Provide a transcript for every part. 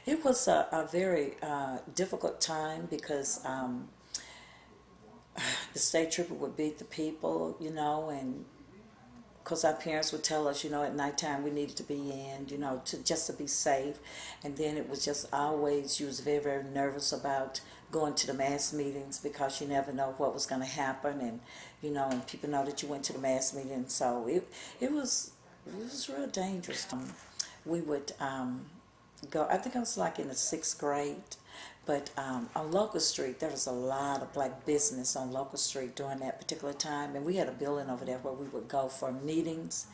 It was a very difficult time because the state trooper would beat the people, and because our parents would tell us, at nighttime we needed to be in, just to be safe. And then it was just always, you was very, very nervous about going to the mass meetings because you never know what was going to happen. And, and people know that you went to the mass meeting. So it was real dangerous. We would go, I think I was like in the 6th grade. But on Locust Street, there was a lot of black business on Locust Street during that particular time. And we had a building over there where we would go for meetings.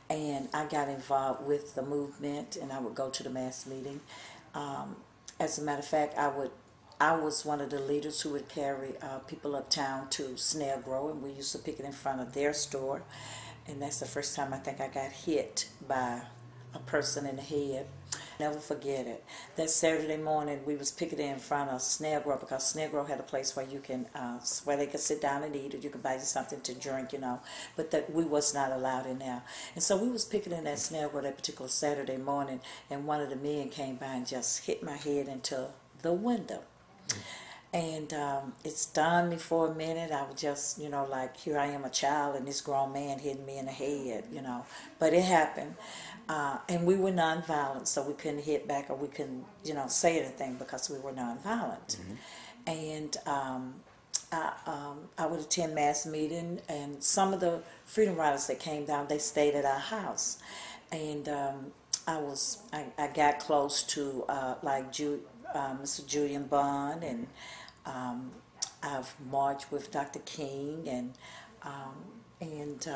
And I got involved with the movement, and I would go to the mass meeting. As a matter of fact, I was one of the leaders who would carry people uptown to Snail Grove, and we used to pick it in front of their store. And that's the first time I think I got hit by a person in the head. Never forget it. That Saturday morning, we was picketing in front of Snail Grove because Snail Grove had a place where you can, where they could sit down and eat, or you could buy you something to drink, But that we was not allowed in there. And so we was picketing at Snail Grove that particular Saturday morning, and one of the men came by and just hit my head into the window. And it stunned me for a minute. I was just, like, here I am, a child, and this grown man hitting me in the head, But it happened. And we were nonviolent, so we couldn't hit back or we couldn't, say anything because we were nonviolent. Mm-hmm. And I would attend mass meeting, and some of the freedom riders that came down, they stayed at our house. And I got close to Mr. Julian Bond, and I've marched with Dr. King, and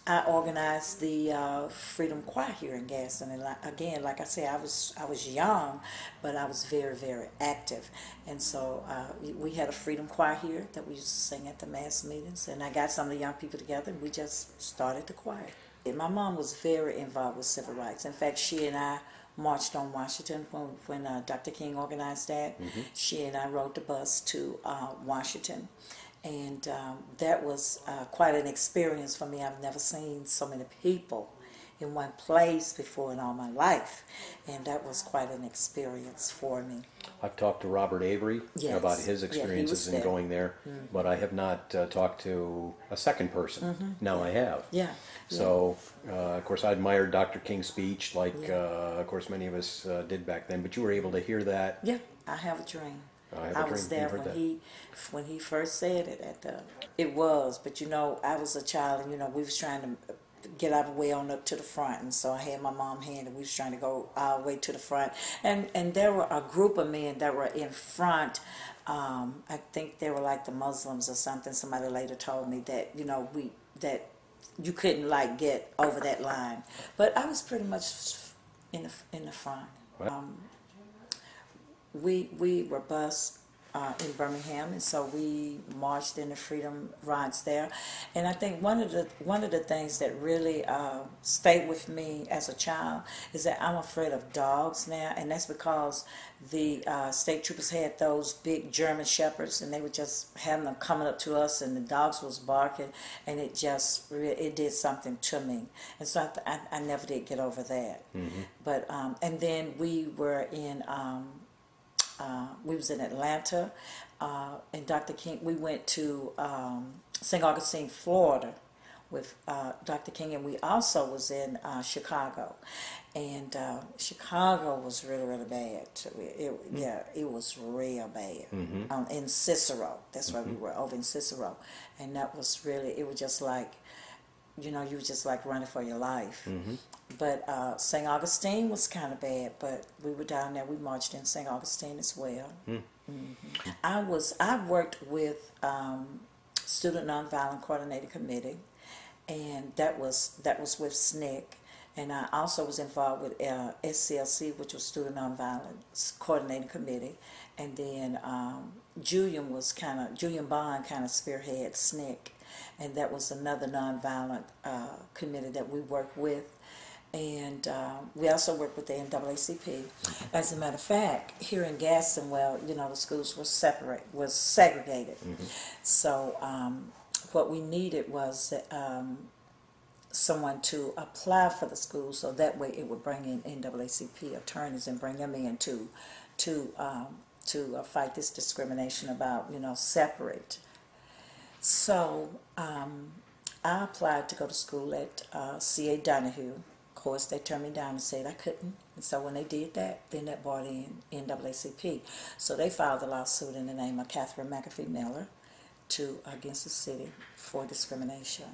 I organized the Freedom Choir here in Gadsden. And again, like I said, I was young, but I was very, very active. And so we had a Freedom Choir here that we used to sing at the mass meetings. And I got some of the young people together, and we just started the choir. And my mom was very involved with civil rights. In fact, she and I marched on Washington when Dr. King organized that. Mm-hmm. She and I rode the bus to Washington. And that was quite an experience for me. I've never seen so many people in one place before in all my life. And that was quite an experience for me. I've talked to Robert Avery about his experiences in going there, but I have not talked to a second person. Mm-hmm. Now I have. Yeah. So, of course, I admired Dr. King's speech, like, of course, many of us did back then, but you were able to hear that. Yeah, I have a dream. I was there when he first said it. It was, but I was a child, and we was trying to get our way on up to the front, and so I had my mom hand, and we was trying to go all the way to the front, and there were a group of men that were in front. I think they were like the Muslims or something. Somebody later told me that that you couldn't get over that line, but I was pretty much in the front. We were bused in Birmingham, and so we marched in the freedom rides there. And I think one of the things that really stayed with me as a child is that I'm afraid of dogs now, and that's because the state troopers had those big German shepherds, and they would just have them coming up to us, and the dogs was barking, and it did something to me, and so I never did get over that. Mm-hmm. But and then we were in. We was in Atlanta, and Dr. King, we went to St. Augustine, Florida with Dr. King, and we also was in Chicago. And Chicago was really, really bad. It was real bad. Mm-hmm. In Cicero, that's where we were, over in Cicero. And that was really, it was just like, you were just like running for your life. Mm-hmm. But St. Augustine was kind of bad, but we were down there. We marched in St. Augustine as well. Mm-hmm. I worked with Student Nonviolent Coordinating Committee, and that was with SNCC. And I also was involved with SCLC, which was Student Nonviolence Coordinating Committee. And then Julian Bond kind of spearhead SNCC. And that was another nonviolent committee that we worked with. And we also worked with the NAACP. As a matter of fact, here in Gadsden, the schools were segregated. Mm-hmm. So what we needed was someone to apply for the school, so that way it would bring in NAACP attorneys and bring them in to fight this discrimination about, separate. So I applied to go to school at C.A. Donahue. Of course, they turned me down and said I couldn't. And so when they did that, then that brought in NAACP. So they filed a lawsuit in the name of Catherine McAfee Miller against the city for discrimination.